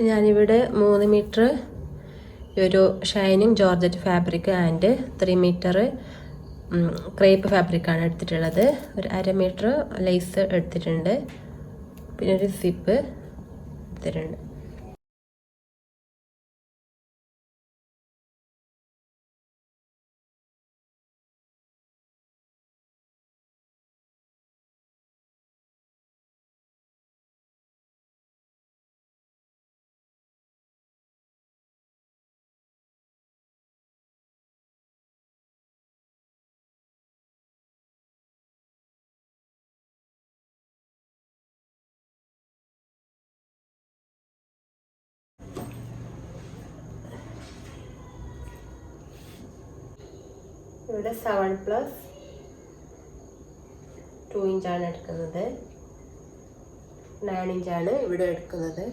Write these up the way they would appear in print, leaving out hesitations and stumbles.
ഞാനിവിടെ 3 മീറ്റർ ഒരു shining georgette fabric and 3 metre crepe ഫാബ്രിക്കാണ് എടുത്തിട്ടുള്ളത്. ഒരു 1/2 മീറ്റർ ലേസ് എടുത്തിട്ടുണ്ട്, പിന്നെ ഒരു സിപ്പ് എടുത്തിട്ടുണ്ട്. ഇവിടെ 7+2 ഇഞ്ചാണ് എടുക്കുന്നത്. 9 ഇഞ്ചാണ് ഇവിടെ എടുക്കുന്നത്.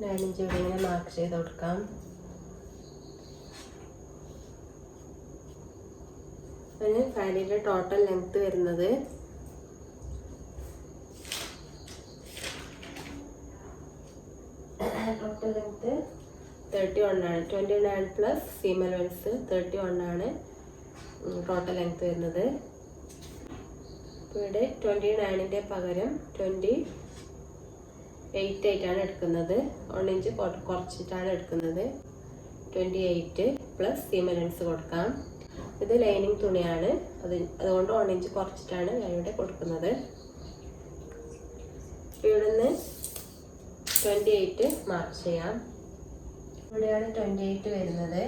ഇവിടെ ഇങ്ങനെ മാർക്ക് ചെയ്ത് കൊടുക്കാം. അതിന് ഫാനിൻ്റെ ടോട്ടൽ ലെങ്ത് വരുന്നത് ടോട്ടൽ ലെങ്ത് 31 ആണ്. 29 പ്ലസ് സീം അലവൻസ് 31 ആണ് ടോട്ടൽ ലെങ്ത് വരുന്നത്. ഇവിടെ 29ൻ്റെ പകരം 28 ആയിട്ടാണ് എടുക്കുന്നത്. 1 ഇഞ്ച് കുറച്ചിട്ടാണ് എടുക്കുന്നത്. 28 പ്ലസ് സീം അലവൻസ് കൊടുക്കാം. ഇത് ലൈനിങ് തുണിയാണ്, അതുകൊണ്ട് 1 ഇഞ്ച് കുറച്ചിട്ടാണ് ഞാനിവിടെ കൊടുക്കുന്നത്. ഇവിടുന്ന് 28 മാർക്ക് ചെയ്യാം. ഇവിടെയാണ് 28 വരുന്നത്.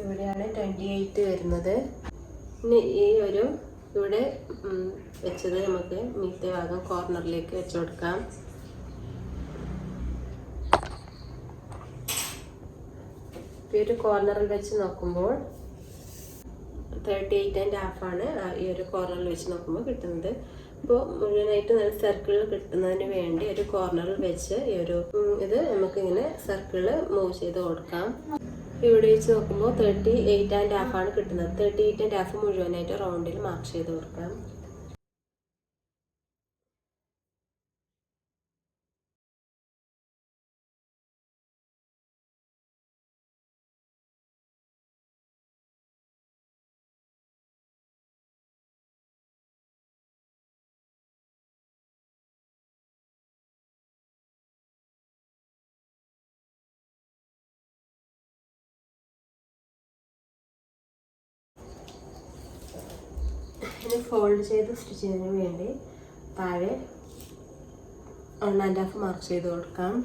ഇവിടെയാണ് 28 വരുന്നത്. ഇനി ഈ ഒരു ഇവിടെ വെച്ചത് നമുക്ക് മീത്തെ ഭാഗം കോർണറിലേക്ക് വെച്ച് കൊടുക്കാം. ഈ ഒരു കോർണറിൽ വെച്ച് നോക്കുമ്പോൾ 38.5 ആണ് ഈ ഒരു കോർണറിൽ വെച്ച് നോക്കുമ്പോൾ കിട്ടുന്നത്. അപ്പോൾ മുഴുവനായിട്ട് നല്ല സർക്കിളിൽ കിട്ടുന്നതിന് വേണ്ടി ഒരു കോർണറിൽ വെച്ച് ഈ ഒരു ഇത് നമുക്കിങ്ങനെ സർക്കിളിൽ മൂവ് ചെയ്ത് കൊടുക്കാം. ഇവിടെ വെച്ച് നോക്കുമ്പോൾ 38.5 ആണ് കിട്ടുന്നത്. 38.5 മുഴുവനായിട്ട് റൗണ്ടിൽ മാർക്ക് ചെയ്ത് കൊടുക്കാം. ഇനി ഫോൾഡ് ചെയ്ത് സ്റ്റിച്ച് ചെയ്യുന്നതിന് വേണ്ടി താഴെ 1.5 മാർക്ക് ചെയ്ത് കൊടുക്കാം.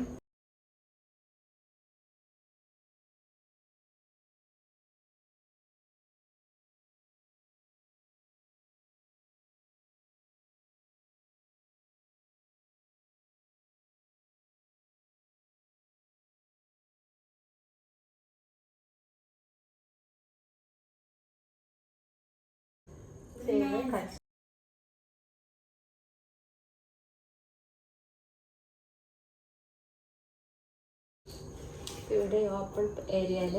ഇവിടെ ഓപ്പൺ ഏരിയയിൽ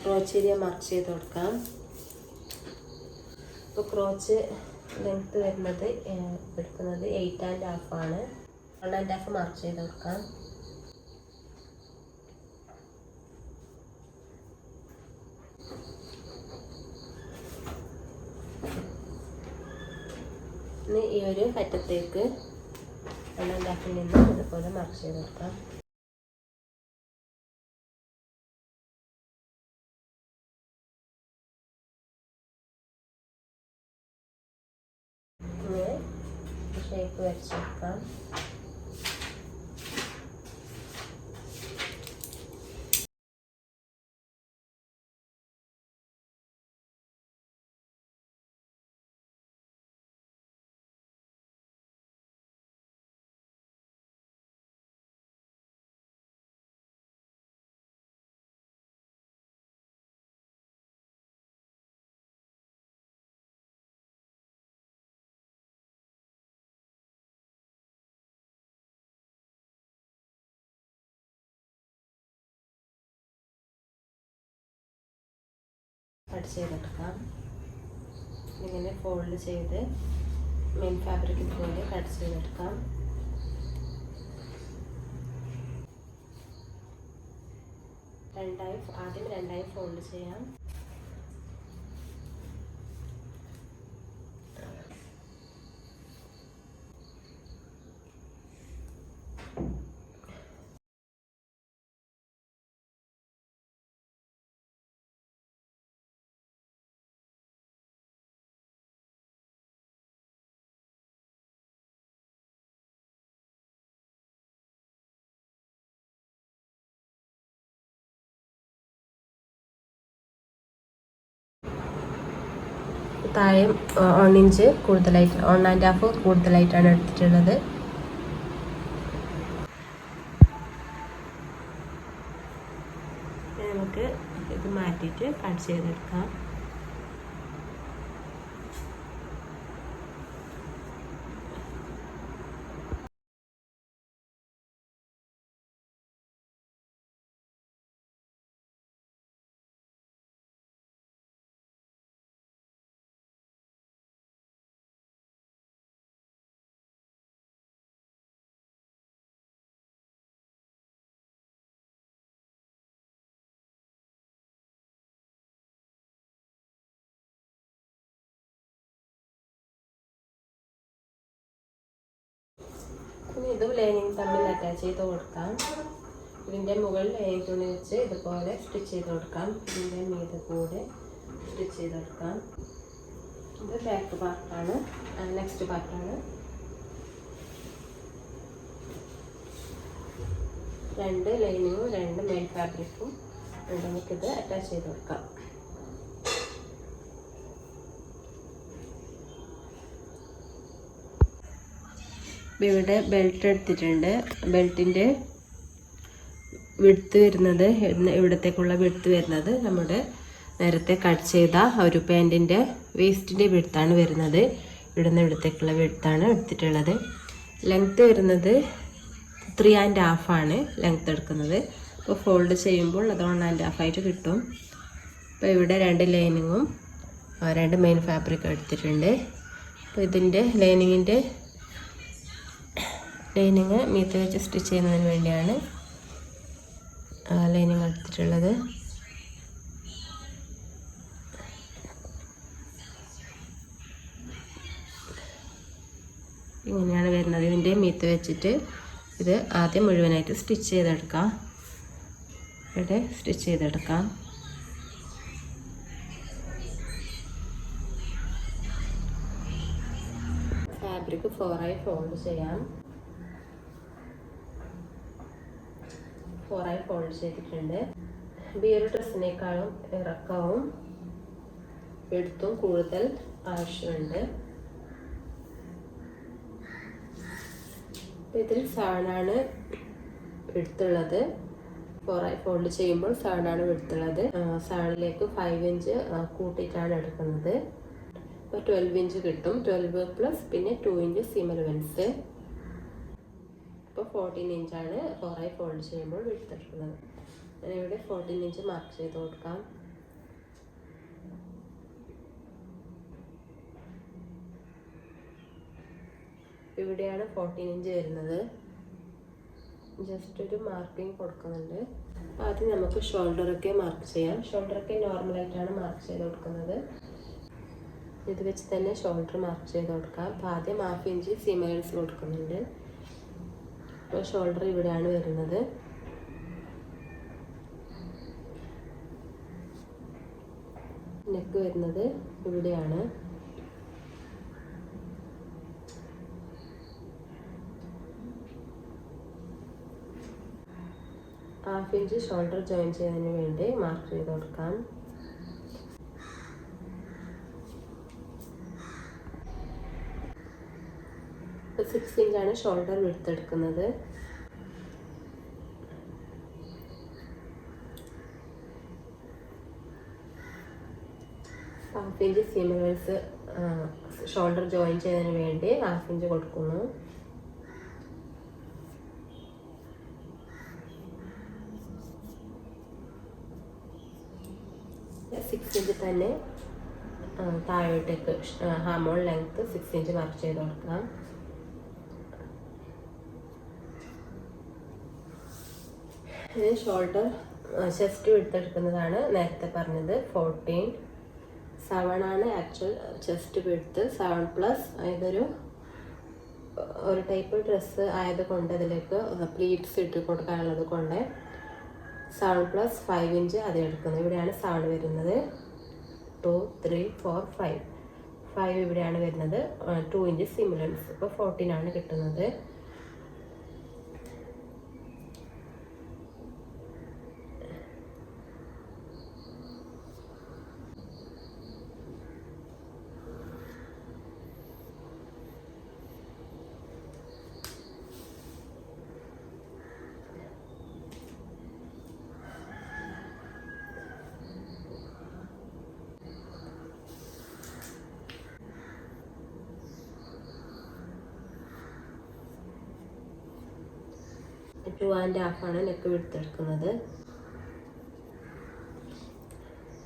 ക്രോച്ച് ഏരിയ മാർക്ക് ചെയ്ത് കൊടുക്കാം. ഇപ്പോൾ ക്രോച്ച് ലെങ്ത് വരുന്നത് എടുക്കുന്നത് 8.5 ആണ്. 1.5 മാർക്ക് ചെയ്ത് കൊടുക്കാം. ഇനി ഈ ഒരു അറ്റത്തേക്ക് 1.5 നിന്ന് ഇതുപോലെ മാർക്ക് ചെയ്ത് കൊടുക്കാം. ഇങ്ങനെ ഷേപ്പ് വരച്ചെടുക്കാം. കട്ട് ചെയ്തെടുക്കാം. ഇങ്ങനെ ഫോൾഡ് ചെയ്ത് മെയിൻ ഫാബ്രിക് പോലെ കട്ട് ചെയ്തെടുക്കാം. ആദ്യം രണ്ടായി ഫോൾഡ് ചെയ്യാം. താഴെ 1 ഇഞ്ച് കൂടുതലായിട്ട് 1.5 കൂടുതലായിട്ടാണ് എടുത്തിട്ടുള്ളത്. നമുക്ക് ഇത് മാറ്റിയിട്ട് കട്ട് ചെയ്തെടുക്കാം. ഇനി ഇത് ലൈനിങ് തമ്മിൽ അറ്റാച്ച് ചെയ്ത് കൊടുക്കാം. ഇതിൻ്റെ മുകളിൽ ലൈനിങ് തുണി വെച്ച് ഇതുപോലെ സ്റ്റിച്ച് ചെയ്ത് കൊടുക്കാം. ഇതിൻ്റെ മീതെ കൂടെ സ്റ്റിച്ച് ചെയ്ത് കൊടുക്കാം. ഇത് ബാക്ക് പാർട്ടാണ്. നെക്സ്റ്റ് പാർട്ടാണ്. 2 ലൈനിങ്ങും 2 മെയിൻ ഫാബ്രിക്കും നമുക്കിത് അറ്റാച്ച് ചെയ്ത് കൊടുക്കാം. ഇവിടെ ബെൽറ്റ് എടുത്തിട്ടുണ്ട്. ബെൽറ്റിൻ്റെ വിഡ്ത്ത് വരുന്നത് ഇവിടത്തേക്കുള്ള വിഡ്ത്ത് വരുന്നത് നമ്മുടെ നേരത്തെ കട്ട് ചെയ്ത ഒരു പാൻറ്റിൻ്റെ വേസ്റ്റിൻ്റെ വിഡ്ത്താണ് വരുന്നത്. ഇവിടുന്ന് ഇവിടത്തേക്കുള്ള വിഡ്ത്താണ് എടുത്തിട്ടുള്ളത്. ലെങ്ത്ത് വരുന്നത് 3.5 ആണ് ലെങ്ത്ത് എടുക്കുന്നത്. അപ്പോൾ ഫോൾഡ് ചെയ്യുമ്പോൾ അത് 1.5 ആയിട്ട് കിട്ടും. അപ്പോൾ ഇവിടെ 2 ലൈനിങ്ങും 2 മെയിൻ ഫാബ്രിക് എടുത്തിട്ടുണ്ട്. അപ്പോൾ ഇതിൻ്റെ ലൈനിങ് മീത്ത് വെച്ച് സ്റ്റിച്ച് ചെയ്യുന്നതിന് വേണ്ടിയാണ് ലൈനിങ് എടുത്തിട്ടുള്ളത്. ഇങ്ങനെയാണ് വരുന്നത്. ഇതിൻ്റെ മീത്ത് വെച്ചിട്ട് ഇത് ആദ്യം മുഴുവനായിട്ട് സ്റ്റിച്ച് ചെയ്തെടുക്കാം. ഇവിടെ സ്റ്റിച്ച് ചെയ്തെടുക്കാം. ഫാബ്രിക് 4 ഫോൾഡ് ചെയ്യാം. 4 ഫോൾഡ് ചെയ്തിട്ടുണ്ട്. ഈ ഒരു ഡ്രസ്സിനേക്കാളും ഇറക്കവും എടുത്തും കൂടുതൽ ആവശ്യമുണ്ട്. ഇതിൽ 7 എടുത്തുള്ളത്. 4 ഫോൾഡ് ചെയ്യുമ്പോൾ 7 എടുത്തുള്ളത്. 7ലേക്ക് 5 ഇഞ്ച് കൂട്ടിയിട്ടാണ് എടുക്കുന്നത്. അപ്പോൾ 12 ഇഞ്ച് കിട്ടും. 12 പ്ലസ് പിന്നെ 2 ഇഞ്ച് സീം അലവൻസ്. അപ്പോൾ 14 ഇഞ്ചാണ് 4 ഫോൾഡ് ചെയ്യുമ്പോൾ എടുത്തെടുക്കുന്നത്. ഞാനിവിടെ 14 ഇഞ്ച് മാർക്ക് ചെയ്ത് കൊടുക്കാം. ഇവിടെയാണ് 14 ഇഞ്ച് വരുന്നത്. ജസ്റ്റ് ഒരു മാർക്കിംഗ് കൊടുക്കുന്നുണ്ട്. ആദ്യം നമുക്ക് ഷോൾഡറൊക്കെ മാർക്ക് ചെയ്യാം. ഷോൾഡറൊക്കെ നോർമലായിട്ടാണ് മാർക്ക് ചെയ്ത് കൊടുക്കുന്നത്. ഇത് വെച്ച് തന്നെ ഷോൾഡർ മാർക്ക് ചെയ്ത് കൊടുക്കാം. അപ്പോൾ ആദ്യം 1/2 ഇഞ്ച് സീം അലവൻസ് കൊടുക്കുന്നുണ്ട്. അപ്പോൾ ഷോൾഡർ ഇവിടെയാണ് വരുന്നത്. നെക്ക് വരുന്നത് ഇവിടെയാണ്. ഹാഫ് ഇഞ്ച് ഷോൾഡർ ജോയിൻ ചെയ്യുന്നതിന് വേണ്ടി മാർക്ക് ചെയ്ത് കൊടുക്കാം. ഇപ്പോൾ 6 ഇഞ്ചാണ് ഷോൾഡർ വിടുത്തെടുക്കുന്നത്. Half inch seam allowance shoulder join ചെയ്യുന്നതിന് വേണ്ടി 1/2 ഇഞ്ച് കൊടുക്കുന്നു. 6 ഇഞ്ച് തന്നെ താഴോട്ടേക്ക് ഹാമോൾ ലെങ്ത്ത് 6 ഇഞ്ച് മാർക്ക് ചെയ്ത് കൊടുക്കാം. ഇനി ഷോൾഡർ ചെസ്റ്റ് എടുത്തെടുക്കുന്നതാണ് നേരത്തെ പറഞ്ഞത് 14. 7 ആണ് ആക്ച്വൽ ചെസ്റ്റ് വിഡ്ത്ത്. 7+ ഇതൊരു ടൈപ്പ് ഡ്രസ്സ് ആയതുകൊണ്ട് ഇതിലേക്ക് പ്ലീറ്റ്സ് ഇട്ട് കൊടുക്കാനുള്ളത് കൊണ്ട് 7+5 ഇഞ്ച് അത് എടുക്കുന്നത്. ഇവിടെയാണ് 7 വരുന്നത്. 2, 3, 4, 5. 5 ഇവിടെയാണ് വരുന്നത്. 2 ഇഞ്ച് സീം ലെങ്ത്. ഇപ്പോൾ 14 ആണ് കിട്ടുന്നത്. ടു ആൻഡ് ഹാഫ് ആണ് നെക്ക് വിഡ്ത്ത് എടുക്കുന്നത്.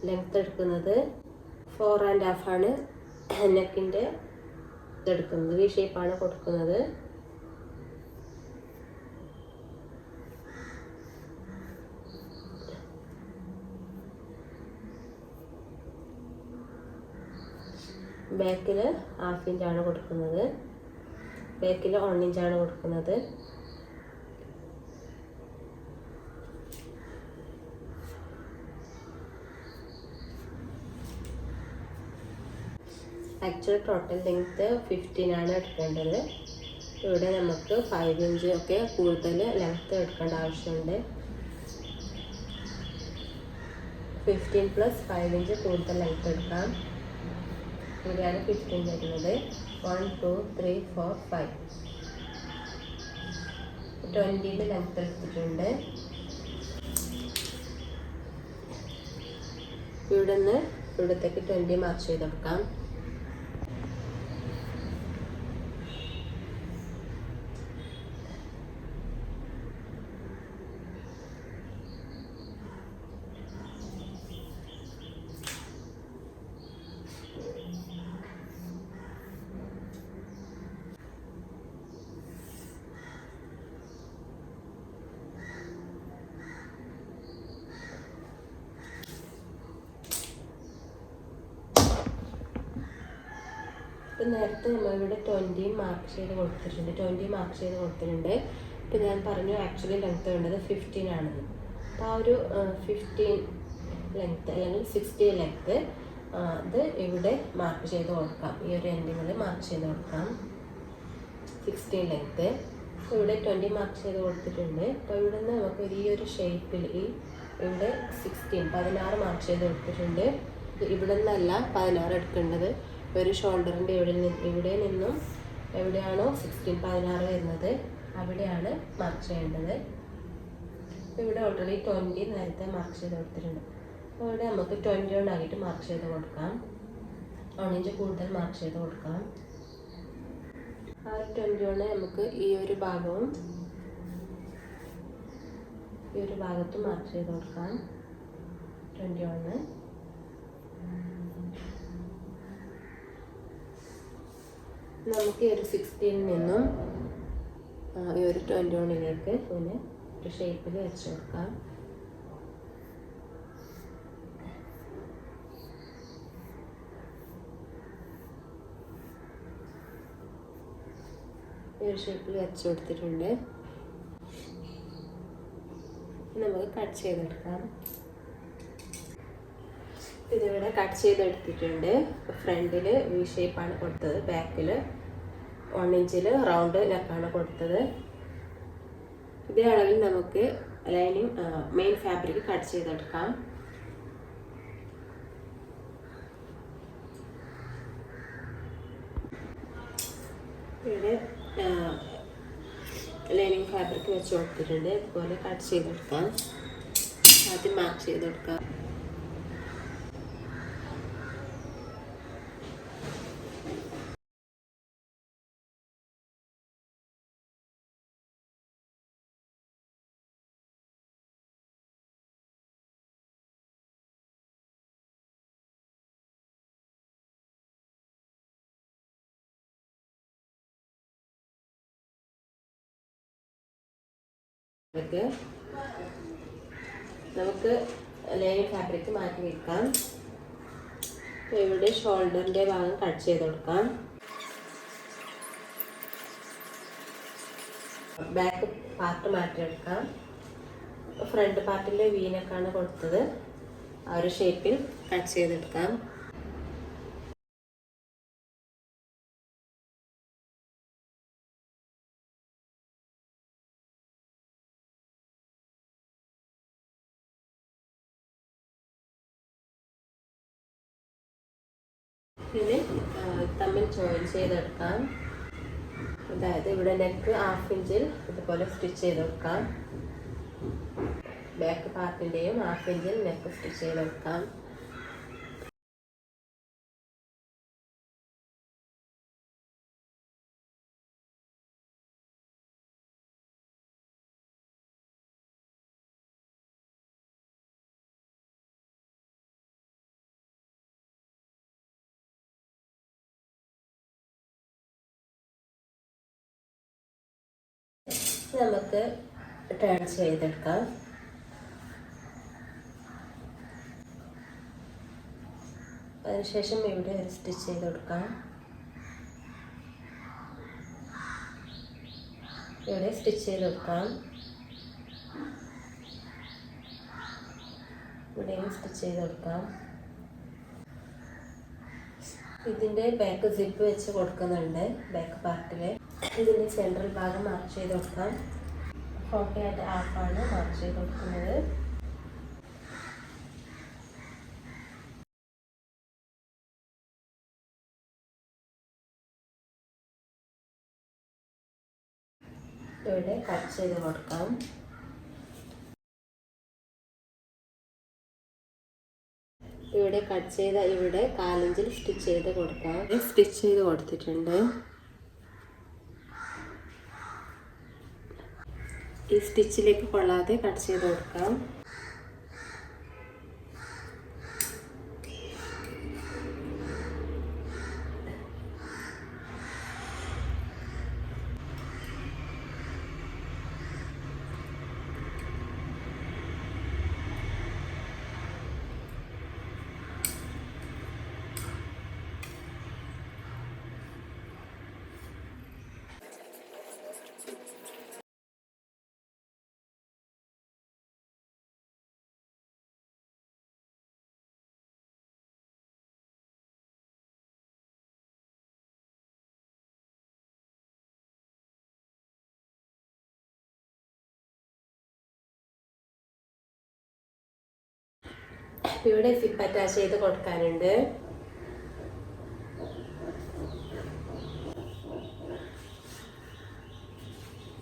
ലെങ്ത് എടുക്കുന്നത് 4.5 ആണ് നെക്കിൻ്റെ ഇതെടുക്കുന്നത്. വി ഷേപ്പാണ് കൊടുക്കുന്നത്. ബാക്കിൽ 1/2 ഇഞ്ചാണ് കൊടുക്കുന്നത്. ബാക്കിൽ 1 ഇഞ്ചാണ് കൊടുക്കുന്നത്. ആക്ച്വൽ ടോട്ടൽ ലെങ്ത്ത് 15 ആണ് എടുക്കേണ്ടത്. ഇവിടെ നമുക്ക് 5 ഇഞ്ച് ഒക്കെ കൂടുതൽ ലെങ്ത്ത് എടുക്കേണ്ട ആവശ്യമുണ്ട്. 15+5 ഇഞ്ച് കൂടുതൽ ലെങ്ത്ത് എടുക്കാം. ഇവിടെയാണ് 15 വരുന്നത്. 1, 2, 3, 4, 5. 20 ലെങ്ത്ത് എടുത്തിട്ടുണ്ട്. ഇവിടത്തേക്ക് 20 മാർക്ക് ചെയ്തെടുക്കാം. നേരത്തെ നമ്മളിവിടെ 20 മാർക്ക് ചെയ്ത് കൊടുത്തിട്ടുണ്ട്. ഇപ്പം ഞാൻ പറഞ്ഞു ആക്ച്വലി ലെങ്ത്ത് വേണ്ടത് 15 ആണെന്ന്. അപ്പോൾ ആ ഒരു 15 ലെങ്ത്ത് അല്ലെങ്കിൽ 16 ലെങ്ത്ത് അത് ഇവിടെ മാർക്ക് ചെയ്ത് കൊടുക്കാം. ഈ ഒരു എൻഡിങ്ങിൽ മാർക്ക് ചെയ്ത് കൊടുക്കാം 16 ലെങ്ത്ത്. ഇവിടെ 20 മാർക്ക് ചെയ്ത് കൊടുത്തിട്ടുണ്ട്. അപ്പോൾ ഇവിടെ നിന്ന് നമുക്ക് ഈ ഒരു ഷേപ്പിൽ ഇവിടെ 16 മാർക്ക് ചെയ്ത് കൊടുത്തിട്ടുണ്ട്. ഇവിടെ നിന്നല്ല 16 എടുക്കേണ്ടത്. ഒരു ഷോൾഡറിൻ്റെ ഇവിടെ നിന്നും എവിടെയാണോ 16 വരുന്നത് അവിടെയാണ് മാർക്ക് ചെയ്യേണ്ടത്. ഇവിടെ ഓൾറെഡി 20 നേരത്തെ മാർക്ക് ചെയ്ത് കൊടുത്തിട്ടുണ്ട്. അപ്പോൾ ഇവിടെ നമുക്ക് 21 ആയിട്ട് മാർക്ക് ചെയ്ത് കൊടുക്കാം. 1 ഇഞ്ച് കൂടുതൽ മാർക്ക് ചെയ്ത് കൊടുക്കാം. ആ 21 നമുക്ക് ഈ ഒരു ഭാഗവും ഈ ഒരു ഭാഗത്തും മാർക്ക് ചെയ്ത് കൊടുക്കാം. 21 നമുക്ക് ഈ ഒരു 16 നിന്നും ഈ ഒരു 21ലേക്ക് ഇങ്ങനെ ഒരു ഷേപ്പിൽ വെച്ച് കൊടുക്കാം. ഈ ഒരു ഷേപ്പിൽ വെച്ച് കൊടുത്തിട്ടുണ്ട്. നമുക്ക് കട്ട് ചെയ്തെടുക്കാം. ഇതിവിടെ കട്ട് ചെയ്തെടുത്തിട്ടുണ്ട്. ഫ്രണ്ടിൽ വി ഷേപ്പാണ് കൊടുത്തത്. ബാക്കിൽ 1 ഇഞ്ചിൽ റൗണ്ട് നെക്കാണ് കൊടുത്തത്. ഇതേ അളവിൽ നമുക്ക് ലൈനിങ് മെയിൻ ഫാബ്രിക് കട്ട് ചെയ്തെടുക്കാം. ഇവിടെ ലൈനിങ് ഫാബ്രിക് വെച്ച് കൊടുത്തിട്ടുണ്ട്. ഇതുപോലെ കട്ട് ചെയ്തെടുക്കാം. ആദ്യം മാർക്ക് ചെയ്തെടുക്കാം. ഇതൊക്കെ നമുക്ക് ലൈനിങ് ഫാബ്രിക് മാറ്റി വെക്കാം. ഇവിടെ ഷോൾഡറിൻ്റെ ഭാഗം കട്ട് ചെയ്ത് കൊടുക്കാം. ബാക്ക് പാർട്ട് മാറ്റിയെടുക്കാം. ഫ്രണ്ട് പാർട്ടിൽ വീനക്കാണ് കൊടുത്തത്, ആ ഒരു ഷേപ്പിൽ കട്ട് ചെയ്തെടുക്കാം. ഇനി തമ്മിൽ ജോയിൻ ചെയ്തെടുക്കാം. അതായത് ഇവിടെ നെക്ക് 1/2 ഇഞ്ചിൽ ഇതുപോലെ സ്റ്റിച്ച് ചെയ്ത് കൊടുക്കാം. ബാക്ക് പാർട്ടിൻ്റെയും 1/2 ഇഞ്ചിൽ നെക്ക് സ്റ്റിച്ച് ചെയ്തെടുക്കാം. നമുക്ക് ടേൺ ചെയ്തെടുക്കാം. അതിനുശേഷം ഇവിടെ ഒരു സ്റ്റിച്ച് ചെയ്ത് കൊടുക്കാം. ഇവിടെ സ്റ്റിച്ച് ചെയ്ത് കൊടുക്കാം. ഇവിടെയും സ്റ്റിച്ച് ചെയ്ത് കൊടുക്കാം. ഇതിൻ്റെ ബാക്ക് സിപ്പ് വെച്ച് കൊടുക്കുന്നുണ്ട്. ബാക്ക് പാർട്ടിൽ ഇതിൻ്റെ സെൻട്രൽ ഭാഗം മാർക്ക് ചെയ്ത് കൊടുക്കാം. 48.5 മാർക്ക് ചെയ്ത് കൊടുക്കുന്നത്. ഇവിടെ കട്ട് ചെയ്ത് കൊടുക്കാം. ഇവിടെ കട്ട് ചെയ്ത ഇവിടെ 1/4 ഇഞ്ചിൽ സ്റ്റിച്ച് ചെയ്ത് കൊടുക്കാം. സ്റ്റിച്ച് ചെയ്ത് കൊടുത്തിട്ടുണ്ട്. ഈ സ്റ്റിച്ചിലേക്ക് കൊള്ളാതെ കട്ട് ചെയ്ത് കൊടുക്കാം. ഇവിടെ സിപ്പ് അറ്റാച്ച് ചെയ്ത് കൊടുക്കാനുണ്ട്.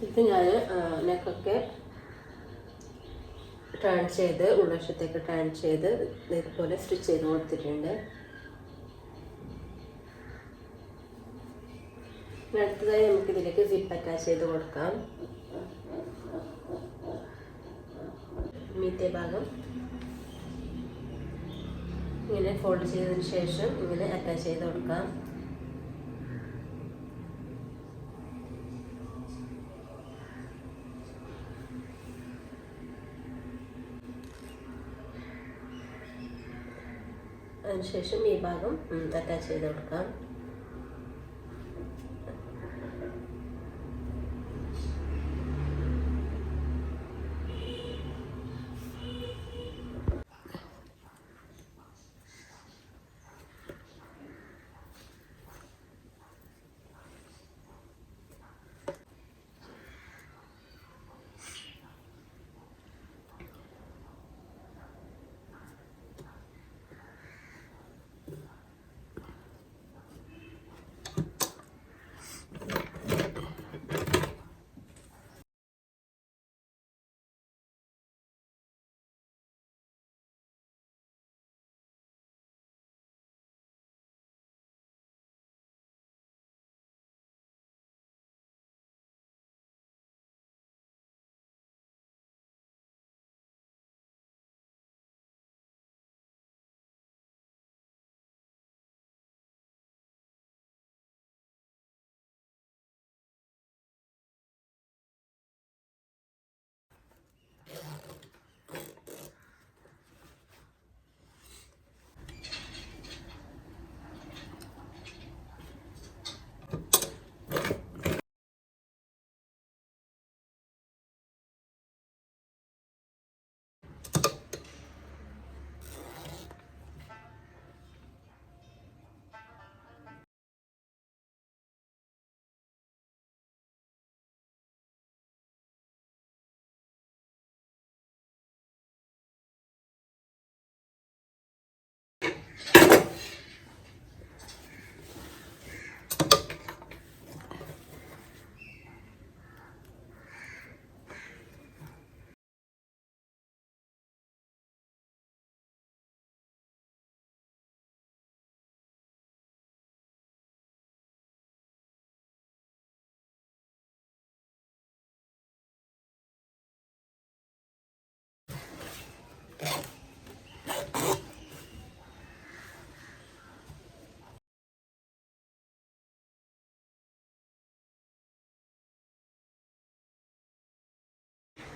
ഇത് ഞാൻ നെക്കൊക്കെ ടേൺ ചെയ്ത് ഉൾവശത്തേക്ക് ടേൺ ചെയ്ത് ഇതുപോലെ സ്റ്റിച്ച് ചെയ്ത് കൊടുത്തിട്ടുണ്ട്. അടുത്തതായി നമുക്കിതിലേക്ക് സിപ്പ് അറ്റാച്ച് ചെയ്ത് കൊടുക്കാം. മീത്തെ ഭാഗം ഇങ്ങനെ ഫോൾഡ് ചെയ്തതിന് ശേഷം ഇങ്ങനെ അറ്റാച്ച് ചെയ്ത് കൊടുക്കാം. അതിനുശേഷം ഈ ഭാഗം അറ്റാച്ച് ചെയ്ത് കൊടുക്കാം.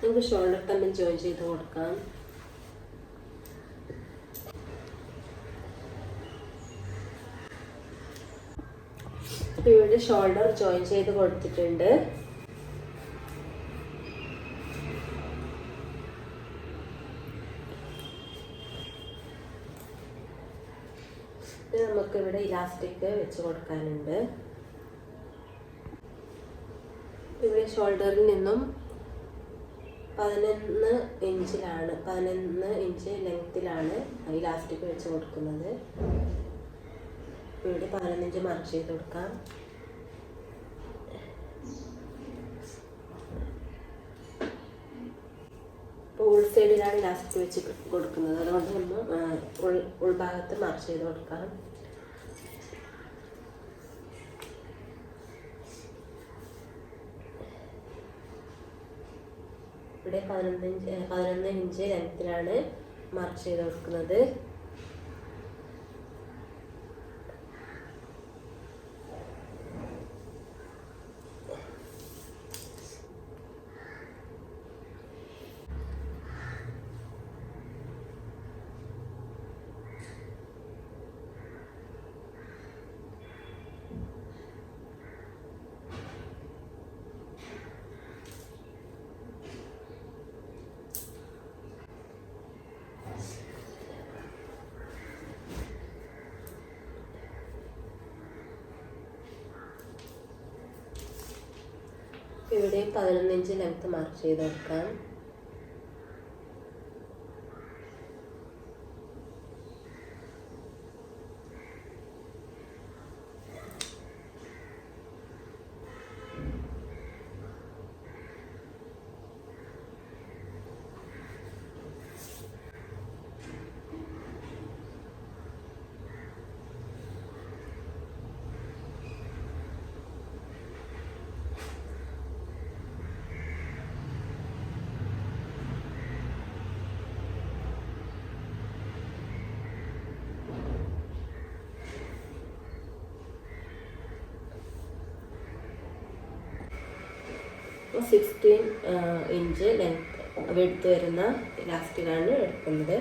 നമുക്ക് ഷോൾഡർ തമ്മിൽ ജോയിൻ ചെയ്ത് കൊടുക്കാം. ഇവിടെ ഷോൾഡർ ജോയിൻ ചെയ്ത് കൊടുത്തിട്ടുണ്ട്. നമുക്ക് ഇവിടെ ഇലാസ്റ്റിക് വെച്ച് കൊടുക്കാനുണ്ട്. ഇവിടെ ഷോൾഡറിൽ നിന്നും 11 ഇഞ്ച് ലെങ്ത്തിലാണ് ഇലാസ്റ്റിക് വെച്ച് കൊടുക്കുന്നത്. ഇവിടെ 11 ഇഞ്ച് മാർക്ക് ചെയ്ത് കൊടുക്കാം. ഉൾ സൈഡിലാണ് ഇലാസ്റ്റിക് വെച്ച് കൊടുക്കുന്നത്, അതുകൊണ്ട് നമ്മൾ ഉൾഭാഗത്ത് മാർക്ക് ചെയ്ത് കൊടുക്കാം. ഇവിടെ 11 ഇഞ്ച് ലെങ്ത്തിലാണ് മാർക്ക് ചെയ്ത് കൊടുക്കുന്നത്. ഇവിടെ 11 ഇഞ്ച് ലെങ്ത് മാർക്ക് ചെയ്ത് കൊടുക്കാം. അപ്പോൾ 16 ഇഞ്ച് ലെങ്ത് എടുത്ത് വരുന്ന ഇലാസ്റ്റിക്കാണ് എടുക്കുന്നത്.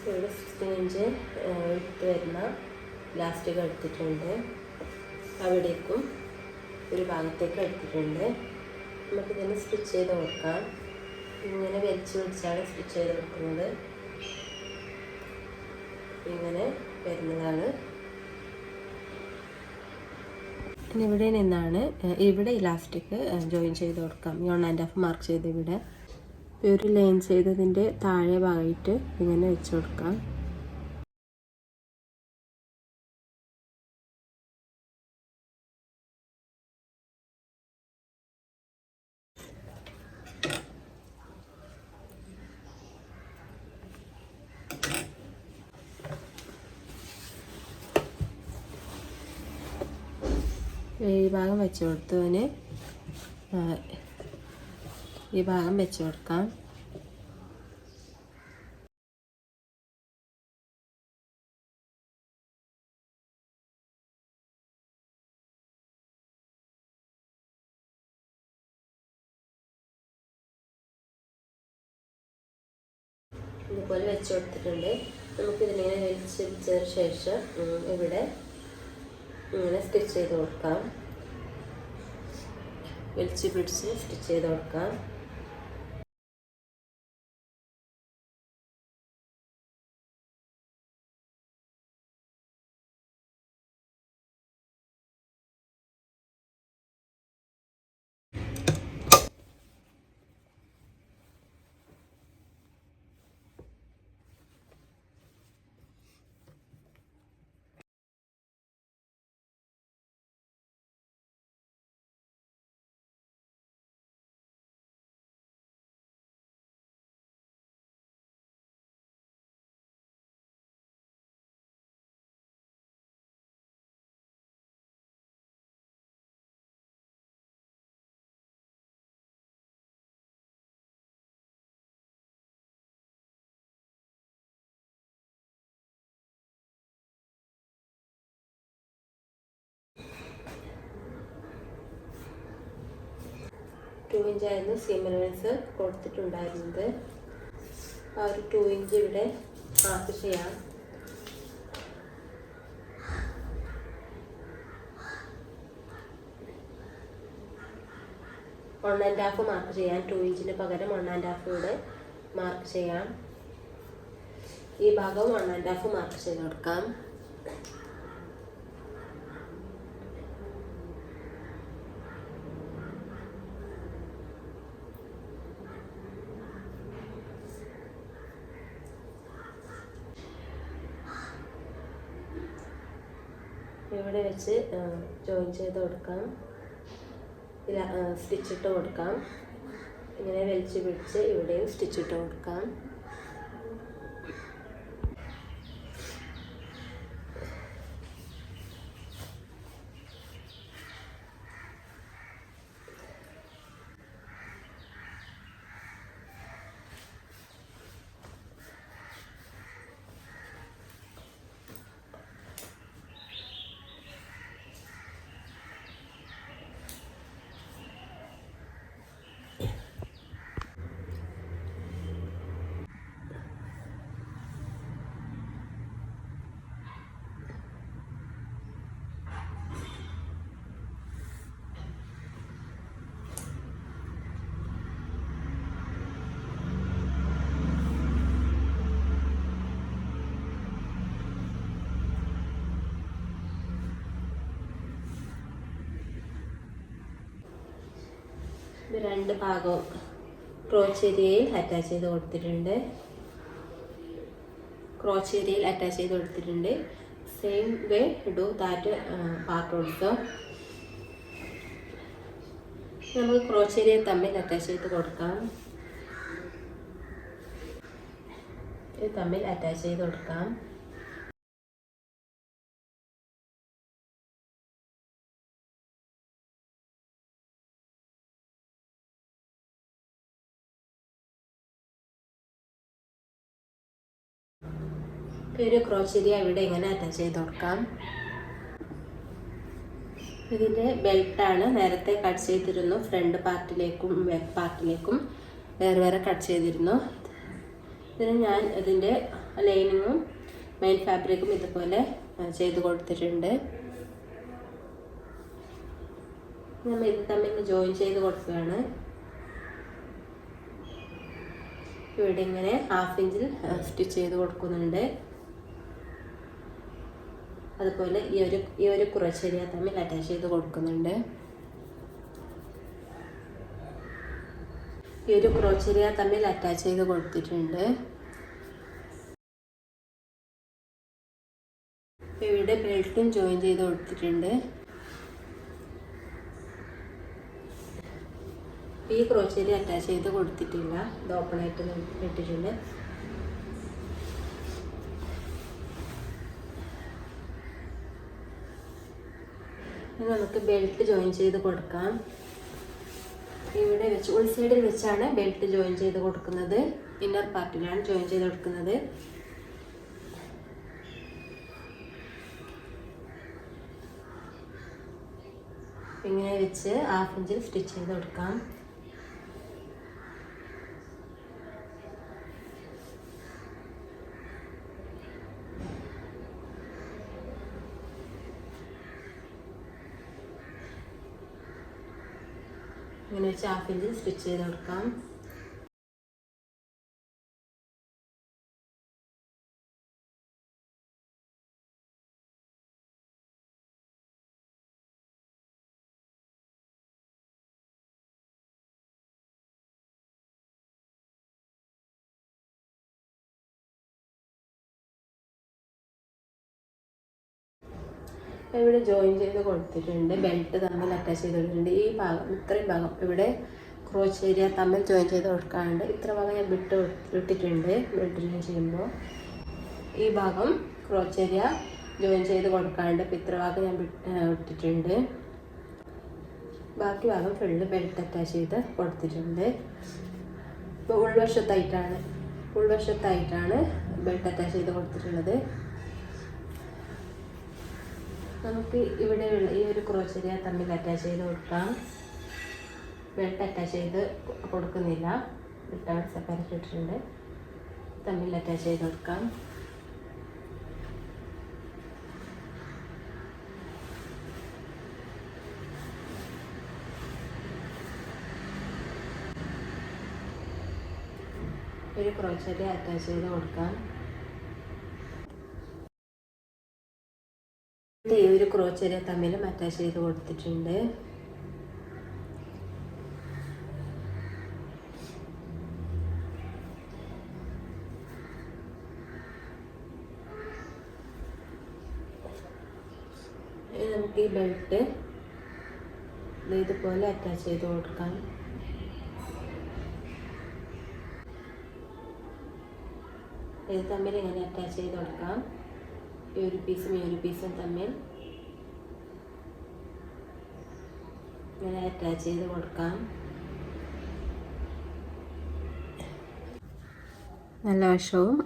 ഇവിടെ 16 ഇഞ്ച് എടുത്ത് വരുന്ന ഇലാസ്റ്റിക് എടുത്തിട്ടുണ്ട്. അവിടേക്കും ഒരു ഭാഗത്തേക്ക് എടുത്തിട്ടുണ്ട്. നമുക്കിതിനെ സ്റ്റിച്ച് ചെയ്ത് കൊടുക്കാം. ഇങ്ങനെ വെച്ചാണ് സ്റ്റിച്ച് ചെയ്ത് കൊടുക്കുന്നത്. ഇങ്ങനെ വരുന്നതാണ്. ഇനി ഇവിടെ നിന്നാണ് ഇവിടെ ഇലാസ്റ്റിക് ജോയിൻ ചെയ്ത് കൊടുക്കാം. 1.5 മാർക്ക് ചെയ്ത് ഇവിടെ ഒരു ലൈൻ ചെയ്തതിൻ്റെ താഴെ ഭാഗമായിട്ട് ഇങ്ങനെ വെച്ച് കൊടുക്കാം. ഈ ഭാഗം വെച്ച് കൊടുത്തതിന് ഈ ഭാഗം വെച്ച് കൊടുക്കാം. ഇതുപോലെ വെച്ച് കൊടുത്തിട്ടുണ്ട്. നമുക്കിതിനെ വലിച്ചതിന് ശേഷം ഇവിടെ ഇങ്ങനെ സ്റ്റിച്ച് ചെയ്ത് കൊടുക്കാം. വലിച്ച് പിടിച്ച് സ്റ്റിച്ച് ചെയ്ത് കൊടുക്കാം. 2 ഇഞ്ചായിരുന്നു സീം അലവൻസ് കൊടുത്തിട്ടുണ്ടായിരുന്നത്. ആ ഒരു 2 ഇഞ്ച് ഇവിടെ മാർക്ക് ചെയ്യാം. വൺ ആൻഡ് ഹാഫ് മാർക്ക് ചെയ്യാം. 2 ഇഞ്ചിന് പകരം 1 ആൻഡ് ഹാഫ് ഇവിടെ മാർക്ക് ചെയ്യാം. ഈ ഭാഗം 1 ആൻഡ് ഹാഫ് മാർക്ക് ചെയ്ത് കൊടുക്കാം. ഇവിടെ വെച്ച് ജോയിൻ ചെയ്ത് കൊടുക്കാം. സ്റ്റിച്ചിട്ട് കൊടുക്കാം. ഇങ്ങനെ വലിച്ച് പിടിച്ച് ഇവിടെയും സ്റ്റിച്ചിട്ട് കൊടുക്കാം. ഇത് 2 ഭാഗവും ക്രോച്ച് ഏരിയയിൽ അറ്റാച്ച് ചെയ്ത് കൊടുത്തിട്ടുണ്ട്. Same way do that part also. നമുക്ക് ക്രോച്ച് ഏരിയ തമ്മിൽ അറ്റാച്ച് ചെയ്ത് കൊടുക്കാം. ഇത് തമ്മിൽ അറ്റാച്ച് ചെയ്ത് കൊടുക്കാം. ഒരു ക്രോച്ച് ഏരിയ ഇവിടെ ഇങ്ങനെ അറ്റാച്ച് ചെയ്ത് കൊടുക്കാം. ഇതിൻ്റെ ബെൽറ്റാണ് നേരത്തെ കട്ട് ചെയ്തിരുന്നു. ഫ്രണ്ട് പാർട്ടിലേക്കും ബാക്ക് പാർട്ടിലേക്കും വേറെ കട്ട് ചെയ്തിരുന്നു. ഇതിന് ഞാൻ ഇതിൻ്റെ ലൈനിങ്ങും മെയിൻ ഫാബ്രിക്കും ഇതുപോലെ ചെയ്ത് കൊടുത്തിട്ടുണ്ട്. നമ്മൾ ഇത് തമ്മിൽ ജോയിൻ ചെയ്ത് കൊടുക്കുകയാണ്. ഇവിടെ ഇങ്ങനെ 1/2 ഇഞ്ചിൽ സ്റ്റിച്ച് ചെയ്ത് കൊടുക്കുന്നുണ്ട്. അതുപോലെ ഈ ഒരു ക്രോച്ച് ഏരിയ തമ്മിൽ അറ്റാച്ച് ചെയ്ത് കൊടുക്കുന്നുണ്ട്. ഈ ഒരു ക്രോച്ച് ഏരിയ തമ്മിൽ അറ്റാച്ച് ചെയ്ത് കൊടുത്തിട്ടുണ്ട്. ഇവിടെ ബെൽറ്റും ജോയിൻ ചെയ്ത് കൊടുത്തിട്ടുണ്ട്. ഈ ക്രോച്ച് ഏരിയ അറ്റാച്ച് ചെയ്ത് കൊടുത്തിട്ടില്ല. ഇത് ഓപ്പൺ ആയിട്ട് ഇട്ടിട്ടുണ്ട്. നമുക്ക് ബെൽറ്റ് ജോയിൻ ചെയ്ത് കൊടുക്കാം. ഇവിടെ വെച്ച് ഉൾസൈഡിൽ വെച്ചാണ് ബെൽറ്റ് ജോയിൻ ചെയ്ത് കൊടുക്കുന്നത്. ഇന്നർ പാർട്ടിലാണ് ജോയിൻ ചെയ്ത് കൊടുക്കുന്നത്. ഇങ്ങനെ വെച്ച് 1/2 ഇഞ്ചിൽ സ്റ്റിച്ച് ചെയ്ത് കൊടുക്കാം. ഇങ്ങനെ വെച്ച് 1/2 ഇഞ്ചിൽ സ്റ്റിച്ച് ചെയ്ത് കൊടുക്കാം. ഇവിടെ ജോയിൻ ചെയ്ത് കൊടുത്തിട്ടുണ്ട്. ബെൽറ്റ് തമ്മിൽ അറ്റാച്ച് ചെയ്ത് കൊടുത്തിട്ടുണ്ട്. ഈ ഭാഗം ഇത്രയും ഭാഗം ഇവിടെ ക്രോച്ച് ഏരിയ തമ്മിൽ ജോയിൻ ചെയ്ത് കൊടുക്കാറുണ്ട്. ഇത്ര ഭാഗം ഞാൻ വിട്ടിട്ടുണ്ട്. ബെൽറ്റ് ജോയിൻ ചെയ്യുമ്പോൾ ഈ ഭാഗം ക്രോച്ച് ഏരിയ ജോയിൻ ചെയ്ത് കൊടുക്കാറുണ്ട്. അപ്പോൾ ഇത്ര ഭാഗം ഞാൻ വിട്ടിട്ടുണ്ട്. ബാക്കി ഭാഗം ഫുള്ള് ബെൽറ്റ് അറ്റാച്ച് ചെയ്ത് കൊടുത്തിട്ടുണ്ട്. ഇപ്പോൾ ഉൾവശത്തായിട്ടാണ് ബെൽറ്റ് അറ്റാച്ച് ചെയ്ത് കൊടുത്തിട്ടുള്ളത്. നമുക്ക് ഇവിടെയുള്ള ഈ ഒരു ക്രോച്ച് ഏരിയ തമ്മിൽ അറ്റാച്ച് ചെയ്ത് കൊടുക്കാം. ബെൽറ്റ് അറ്റാച്ച് ചെയ്ത് കൊടുക്കുന്നില്ല. ബെൽറ്റ് സെപ്പറേറ്റ് ഇട്ടിട്ടുണ്ട്. തമ്മിൽ അറ്റാച്ച് ചെയ്ത് കൊടുക്കാം. ഒരു ക്രോച്ചറ്റ് അറ്റാച്ച് ചെയ്ത് കൊടുക്കാം. ഈ ഒരു ക്രോച്ചറ്റ് തമ്മിലും അറ്റാച്ച് ചെയ്ത് കൊടുത്തിട്ടുണ്ട്. നമുക്ക് ഈ ബെൽറ്റ് ഇതുപോലെ അറ്റാച്ച് ചെയ്ത് കൊടുക്കാം. ഇത് തമ്മിൽ ഇങ്ങനെ അറ്റാച്ച് ചെയ്ത് കൊടുക്കാം. ഈ ഒരു പീസും തമ്മിൽ ഇങ്ങനെ അറ്റാച്ച് ചെയ്ത് കൊടുക്കാം. നല്ല വശവും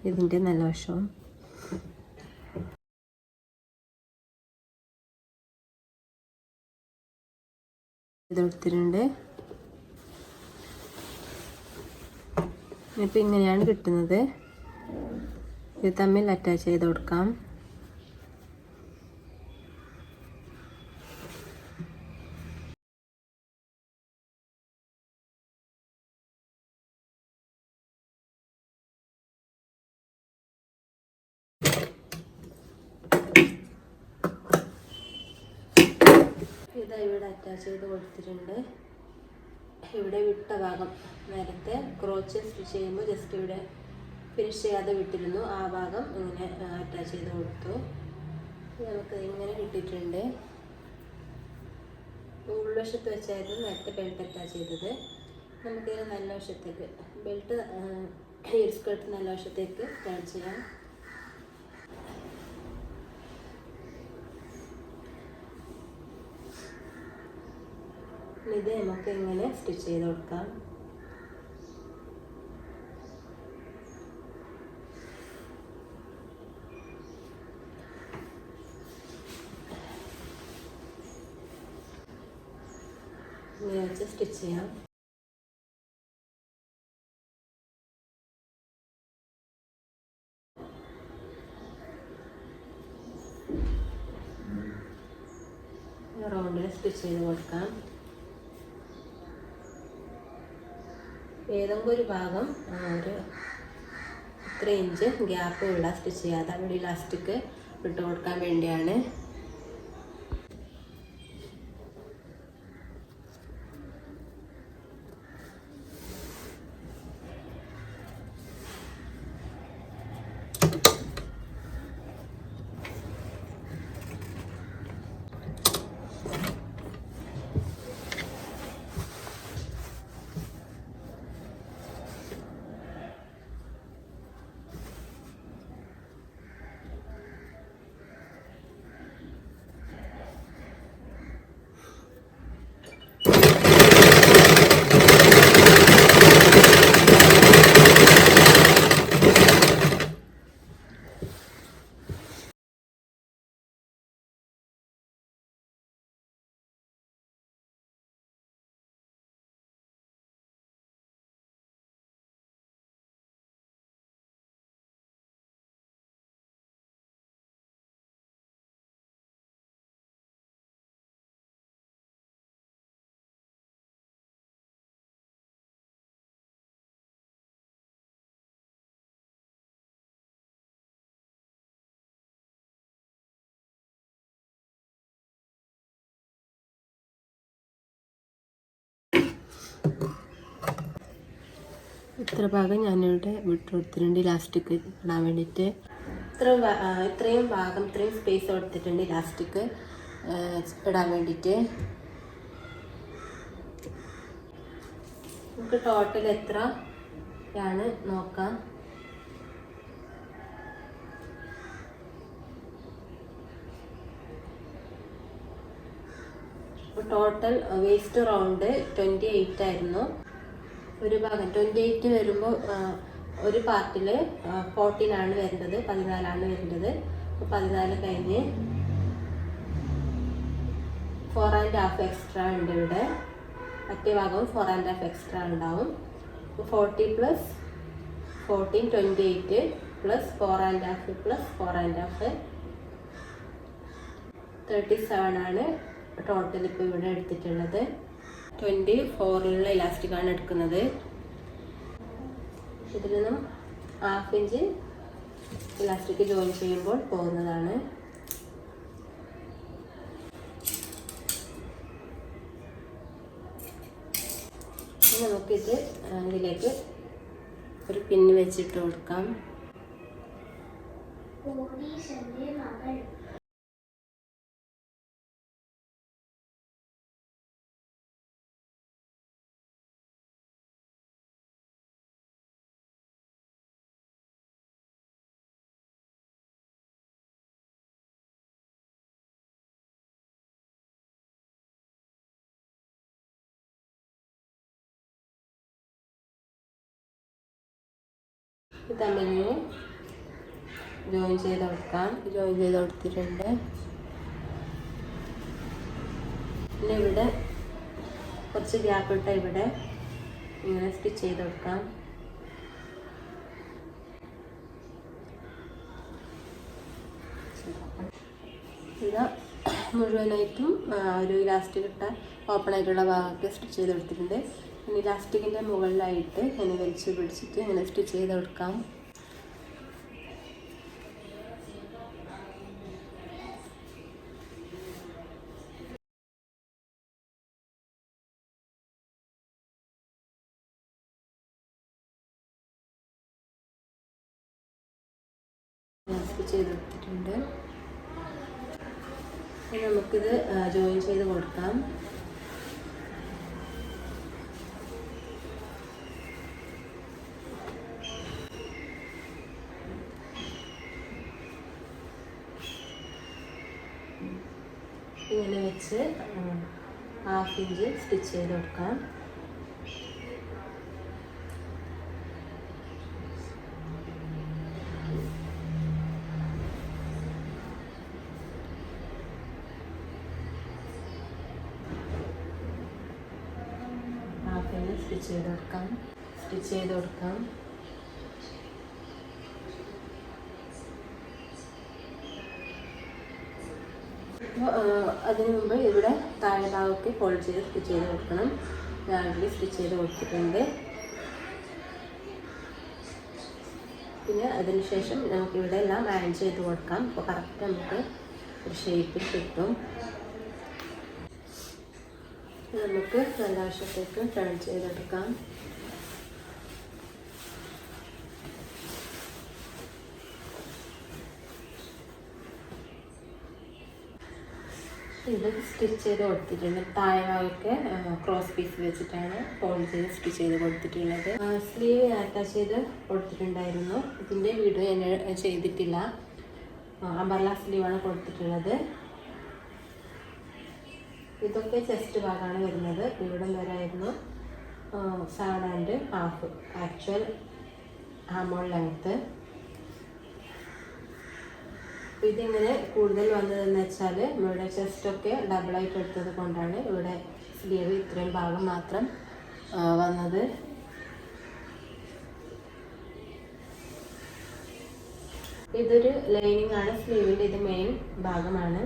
ഇതിൻ്റെ നല്ല വശവും ഇതെടുത്തിട്ടുണ്ട്. ഇപ്പം ഇങ്ങനെയാണ് കിട്ടുന്നത്. ഇത് തമ്മിൽ അറ്റാച്ച് ചെയ്ത് കൊടുക്കാം. ഇത് ഇവിടെ അറ്റാച്ച് ചെയ്ത് കൊടുത്തിട്ടുണ്ട്. ഇവിടെ വിട്ട ഭാഗം നേരത്തെ ക്രോച്ച് സ്റ്റിച്ച് ചെയ്യുമ്പോൾ ജസ്റ്റ് ഇവിടെ ഫിനിഷ് ചെയ്യാതെ വിട്ടിരുന്നു. ആ ഭാഗം ഇങ്ങനെ അറ്റാച്ച് ചെയ്ത് കൊടുത്തു. നമുക്ക് ഇങ്ങനെ കിട്ടിയിട്ടുണ്ട്. ഉൾവശത്ത് വെച്ചായിരുന്നു നേരത്തെ ബെൽറ്റ് അറ്റാച്ച് ചെയ്തത്. നമുക്കിത് നല്ല വശത്തേക്ക് ബെൽറ്റ് ഈ സ്കേർട്ട് നല്ല വശത്തേക്ക് ടേൺ ചെയ്യാം. ഇത് നമുക്ക് ഇങ്ങനെ സ്റ്റിച്ച് ചെയ്ത് കൊടുക്കാം. ഇങ്ങനെ വെച്ച് സ്റ്റിച്ച് ചെയ്യാം. റൗണ്ടിൽ സ്റ്റിച്ച് ചെയ്ത് കൊടുക്കാം. ഏതെങ്കിലും ഒരു ഭാഗം ഒരു 3 ഇഞ്ച് ഗ്യാപ്പ് ഉള്ള സ്റ്റിച്ച് ചെയ്യാതെ അവിടെ ഇലാസ്റ്റിക് ഇട്ട് കൊടുക്കാൻ വേണ്ടിയാണ്. ഇത്ര ഭാഗം ഞാനിവിടെ വിട്ടുകൊടുത്തിട്ടുണ്ട് ഇലാസ്റ്റിക് ഇടാൻ വേണ്ടിയിട്ട്. ഇത്രയും ഭാഗം ഇത്രയും സ്പേസ് കൊടുത്തിട്ടുണ്ട് ഇലാസ്റ്റിക് ഇടാൻ വേണ്ടിയിട്ട്. നമുക്ക് ടോട്ടൽ എത്രയാണ് നോക്കാം. ടോട്ടൽ വേസ്റ്റ് റൗണ്ട് 28 ആയിരുന്നു. ഒരു ഭാഗം 28 വരുമ്പോൾ ഒരു പാർട്ടിൽ 14 വരേണ്ടത്, 14 വരേണ്ടത്. അപ്പോൾ 14 കഴിഞ്ഞ് 4.5 എക്സ്ട്രാ ഉണ്ട് ഇവിടെ. മറ്റേ ഭാഗവും 4.5 എക്സ്ട്രാ ഉണ്ടാവും. 40 + 14 28 + 4.5 + 4.5 37 ആണ് ടോട്ടൽ ഇപ്പോൾ ഇവിടെ എടുത്തിട്ടുള്ളത്. 24 ഇലാസ്റ്റിക്കാണ് എടുക്കുന്നത്. ഇതിൽ നിന്നും 1/2 ഇഞ്ച് ഇലാസ്റ്റിക് ജോയിൻ ചെയ്യുമ്പോൾ പോകുന്നതാണ്. നമുക്കിത് ഇതിലേക്ക് ഒരു പിന്ന് വെച്ചിട്ട് കൊടുക്കാം. തമ്മിൽ ജോയിൻ ചെയ്ത് കൊടുക്കാം. ജോയിൻ ചെയ്ത് കൊടുത്തിട്ടുണ്ട്. പിന്നെ ഇവിടെ കുറച്ച് ഗ്യാപ്പ് ഇട്ട ഇവിടെ ഇങ്ങനെ സ്റ്റിച്ച് ചെയ്ത് കൊടുക്കാം. ഇത് മുഴുവനായിട്ടും ഒരു ഇലാസ്റ്റിക് ഇട്ട ഓപ്പൺ ആയിട്ടുള്ള ഭാഗത്ത് സ്റ്റിച്ച് ചെയ്ത് കൊടുത്തിട്ടുണ്ട്. ഇനി ഇലാസ്റ്റിക്കിൻ്റെ മുകളിലായിട്ട് ഇങ്ങനെ വലിച്ച് പിടിച്ചിട്ട് ഇങ്ങനെ സ്റ്റിച്ച് ചെയ്ത് കൊടുക്കാം. സ്റ്റിച്ച് ചെയ്ത് കൊടുത്തിട്ടുണ്ട്. ഇനി നമുക്കിത് ജോയിൻ ചെയ്ത് കൊടുക്കാം. ഇങ്ങനെ വെച്ച് 1/2 ഇഞ്ച് സ്റ്റിച്ച് ചെയ്ത് കൊടുക്കാം. സ്റ്റിച്ച് ചെയ്ത് കൊടുക്കാം. അതിനു മുമ്പ് ഇവിടെ താഴെ ഭാഗമൊക്കെ ഫോൾഡ് ചെയ്ത് സ്റ്റിച്ച് ചെയ്ത് കൊടുക്കണം. ഞാൻ ഓൾറെഡി സ്റ്റിച്ച് ചെയ്ത് കൊടുത്തിട്ടുണ്ട്. പിന്നെ അതിനുശേഷം നമുക്കിവിടെ എല്ലാം അയൺ ചെയ്ത് കൊടുക്കാം. അപ്പോൾ കറക്റ്റ് നമുക്ക് ഒരു ഷേപ്പിൽ കിട്ടും. നമുക്ക് നല്ല വശത്തേക്ക് ടേൺ ചെയ്തെടുക്കാം. ഇത് സ്റ്റിച്ച് ചെയ്ത് കൊടുത്തിട്ടുണ്ട്. താഴെ ഭാഗമൊക്കെ ക്രോസ് പീസ് വെച്ചിട്ടാണ് ഫോൾഡ് ചെയ്ത് സ്റ്റിച്ച് ചെയ്ത് കൊടുത്തിട്ടുള്ളത്. സ്ലീവ് അറ്റാച്ച് ചെയ്ത് കൊടുത്തിട്ടുണ്ടായിരുന്നു. ഇതിൻ്റെ വീഡിയോ ഞാൻ ചെയ്തിട്ടില്ല. അംബ്രല്ല സ്ലീവാണ് കൊടുത്തിട്ടുള്ളത്. ഇതൊക്കെ ചെസ്റ്റ് ഭാഗമാണ് വരുന്നത്. ഇവിടെ വരായിരുന്നു 7.5 ആക്ച്വൽ ആമോൾ ലെങ്ത്ത്. ഇതിങ്ങനെ കൂടുതൽ വന്നതെന്ന് വെച്ചാൽ ഇവിടെ ചെസ്റ്റൊക്കെ ഡബിളായിട്ട് എടുത്തത് കൊണ്ടാണ് ഇവിടെ സ്ലീവ് ഇത്രയും ഭാഗം മാത്രം വന്നത്. ഇതൊരു ലൈനിങ് ആണ് സ്ലീവിൻ്റെ. ഇത് മെയിൻ ഭാഗമാണ്.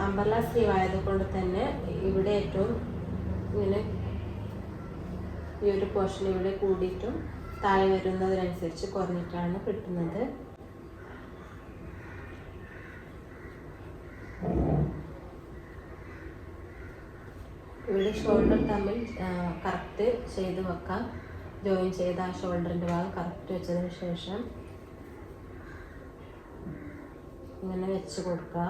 അംബ്രല്ല സ്ലീവ് ആയതുകൊണ്ട് തന്നെ ഇവിടെ ഏറ്റവും ഇങ്ങനെ ഈ ഒരു പോർഷൻ ഇവിടെ കൂടിയിട്ടും താഴെ വരുന്നതിനനുസരിച്ച് കുറഞ്ഞിട്ടാണ് കിട്ടുന്നത്. ഇവിടെ ഷോൾഡർ തമ്മിൽ കറക്റ്റ് ചെയ്ത് വെക്കാം. ജോയിൻ ചെയ്ത ആ ഷോൾഡറിൻ്റെ ഭാഗം കറക്റ്റ് വെച്ചതിന് ശേഷം ഇങ്ങനെ വെച്ച് കൊടുക്കുക.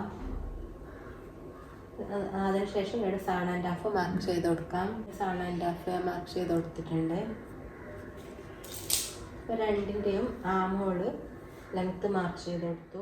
അതിനുശേഷം ഇവിടെ 7.5 മാർക്ക് ചെയ്ത് കൊടുക്കാം. 7.5 മാർക്ക് ചെയ്ത് കൊടുത്തിട്ടുണ്ട്. രണ്ടിൻ്റെയും ആം ഹോൾ ലെങ്ത്ത് മാർക്ക് ചെയ്ത് കൊടുത്തു.